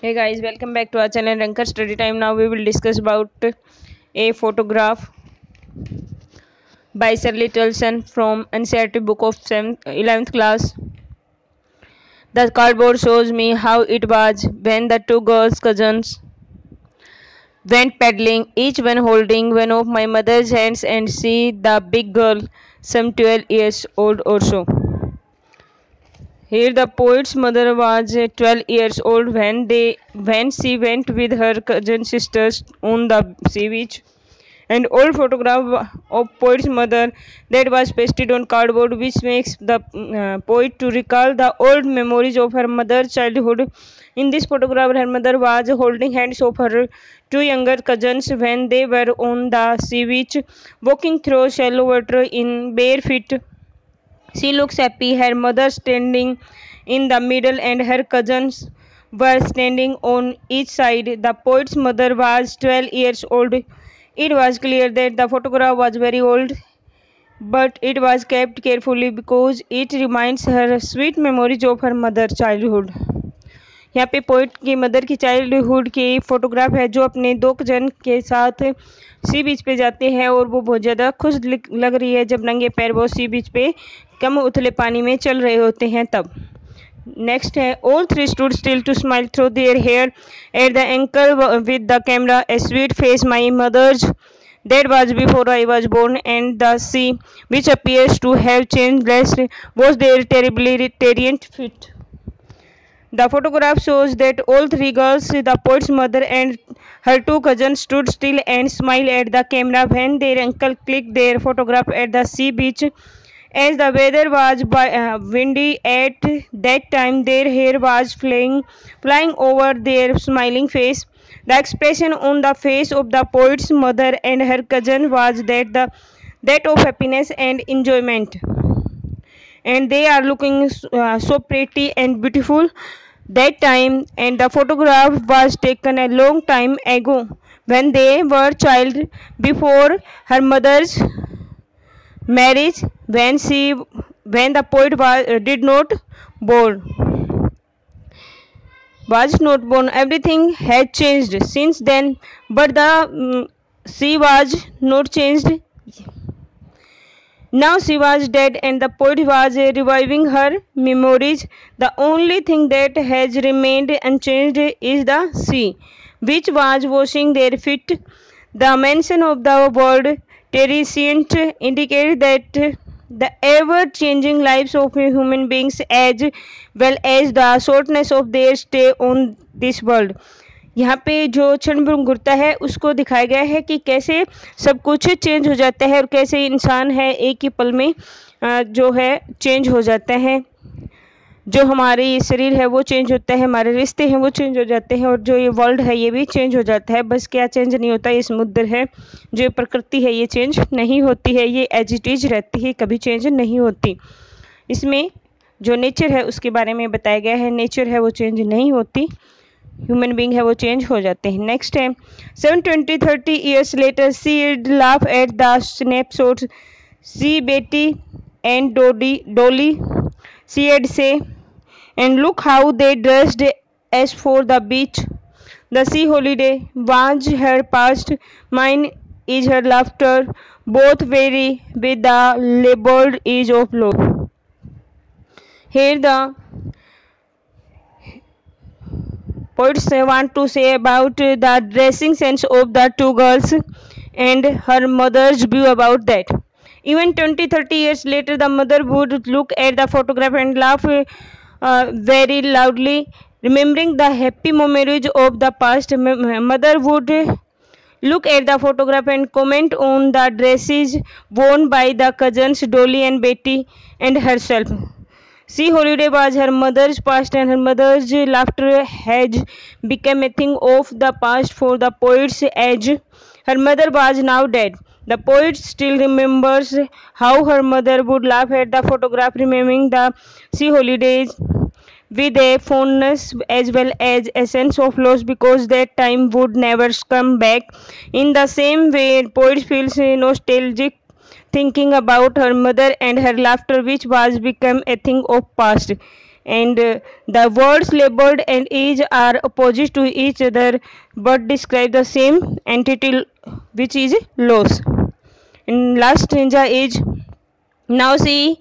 Hey guys, welcome back to our channel Rankar Study Time. Now we will discuss about a photograph by Sir Littleson from NCERT book of 11th class. The cardboard shows me how it was when the two girls cousins went paddling, each one holding one of my mother's hands, and see the big girl, some 12 years old or so. Here the poet's mother was 12 years old when she went with her cousin sisters on the sea beach. An old photograph of poet's mother that was pasted on cardboard, which makes the poet to recall the old memories of her mother's childhood. In this photograph, her mother was holding hands of her two younger cousins when they were on the sea beach, walking through shallow water in bare feet. She looks happy, her mother standing in the middle and her cousins were standing on each side. The poet's mother was 12 years old. It was clear that the photograph was very old, but it was kept carefully because it reminds her sweet memories of her mother's childhood. यहाँ पे poet की mother की childhood की photograph है जो अपने दो cousin के साथ सी बीच पे जाते हैं और वो बहुत ज़्यादा खुश लग रही है जब नंगे पैर वो सी बीच पे कम उथले पानी में चल रहे होते हैं तब। नेक्स्ट है all three stood still to smile through their hair at the ankle with the camera a sweet face my mother's that was before I was born, and the sea, which appears to have changed less, was their terribly radiant fit. The photograph shows that all three girls, the poet's mother and her two cousins, stood still and smiled at the camera when their uncle clicked their photograph at the sea beach. As the weather was windy at that time, their hair was flying over their smiling face. The expression on the face of the poet's mother and her cousin was that of happiness and enjoyment. And they are looking so pretty and beautiful that time, and the photograph was taken a long time ago when they were child before her mother's marriage when the poet did not born was not born. Everything had changed since then, but the she was not changed. Now she was dead and the poet was reviving her memories. The only thing that has remained unchanged is the sea, which was washing their feet. The mention of the word transient indicates that the ever-changing lives of human beings as well as the shortness of their stay on this world. यहाँ पे जो क्षण भंगुरता है उसको दिखाया गया है कि कैसे सब कुछ चेंज हो जाता है और कैसे इंसान है एक ही पल में जो है चेंज हो जाता है। जो हमारी शरीर है वो चेंज होता है, हमारे रिश्ते हैं वो चेंज हो जाते हैं और जो ये वर्ल्ड है ये भी चेंज हो जाता है। बस क्या चेंज नहीं होता, ये समुद्र है, जो प्रकृति है ये चेंज नहीं होती है, ये एज इट इज रहती है, कभी चेंज नहीं होती। इसमें जो नेचर है उसके बारे में बताया गया है, नेचर है वो चेंज नहीं होती, ह्यूमन बींग है वो चेंज हो जाते हैं। नेक्स्ट है 720-30 years later see laugh at the snapshot see Betty and Dolly see Ed say and look how they dressed as for the beach the sea holiday was her past mine is her laughter both very with the labelled is of low. Here the poets want to say about the dressing sense of the two girls and her mother's view about that. Even 20-30 years later, the mother would look at the photograph and laugh very loudly, remembering the happy memories of the past. Mother would look at the photograph and comment on the dresses worn by the cousins Dolly and Betty and herself. Sea holiday was her mother's past and her mother's laughter has become a thing of the past for the poet's age. Her mother was now dead. The poet still remembers how her mother would laugh at the photograph, remembering the sea holidays with a fondness as well as a sense of loss because that time would never come back. In the same way, poet feels nostalgic thinking about her mother and her laughter which was become a thing of past, and the words labeled and age are opposite to each other but describe the same entity, which is loss. In last ninja age, now she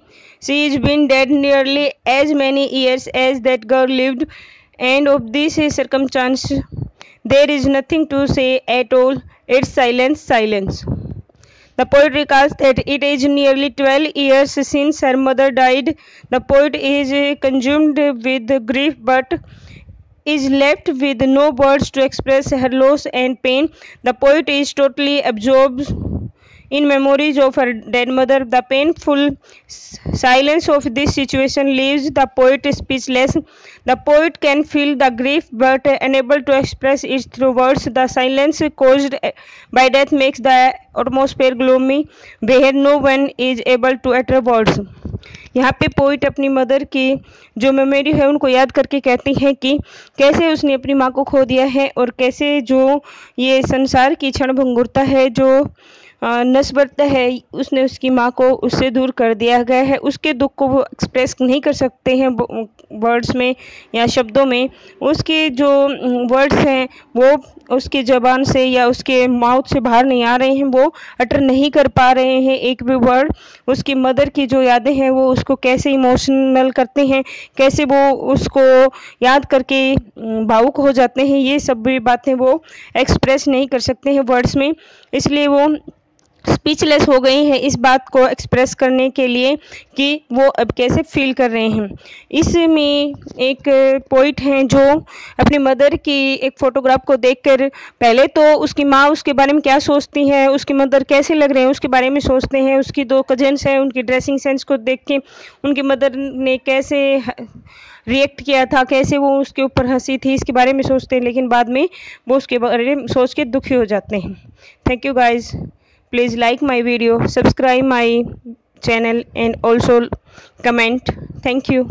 is been dead nearly as many years as that girl lived, and of this circumstance there is nothing to say at all. It's silence, silence. The poet recalls that it is nearly 12 years since her mother died. The poet is consumed with grief but is left with no words to express her loss and pain. The poet is totally absorbed in memories of her dead mother. The painful silence of this situation leaves the poet speechless. The poet can feel the grief but unable to express it through words. The silence caused by death makes the atmosphere gloomy where no one is able to utter words. यहाँ पे poet अपनी mother की जो memory है उनको याद करके कहती हैं कि कैसे उसने अपनी माँ को खो दिया है और कैसे जो ये संसार की क्षणभंगुरता है, जो नस्बत है, उसने उसकी माँ को उससे दूर कर दिया गया है। उसके दुख को वो एक्सप्रेस नहीं कर सकते हैं वर्ड्स में या शब्दों में। उसके जो वर्ड्स हैं वो उसकी ज़बान से या उसके माउथ से बाहर नहीं आ रहे हैं, वो अटर नहीं कर पा रहे हैं एक भी वर्ड। उसकी मदर की जो यादें हैं वो उसको कैसे इमोशनल करते हैं, कैसे वो उसको याद करके भावुक हो जाते हैं, ये सब भी बातें वो एक्सप्रेस नहीं कर सकते हैं वर्ड्स में। इसलिए वो स्पीचलेस हो गई हैं इस बात को एक्सप्रेस करने के लिए कि वो अब कैसे फील कर रहे हैं। इसमें एक पोइट हैं जो अपनी मदर की एक फ़ोटोग्राफ को देखकर पहले तो उसकी माँ उसके बारे में क्या सोचती है, उसकी मदर कैसे लग रहे हैं उसके बारे में सोचते हैं। उसकी 2 कजन्स हैं, उनकी ड्रेसिंग सेंस को देख के उनकी मदर ने कैसे रिएक्ट किया था, कैसे वो उसके ऊपर हंसी थी, इसके बारे में सोचते हैं। लेकिन बाद में वो उसके बारे में सोच के दुखी हो जाते हैं। Thank you guys. Please like my video, subscribe my channel and also comment. Thank you.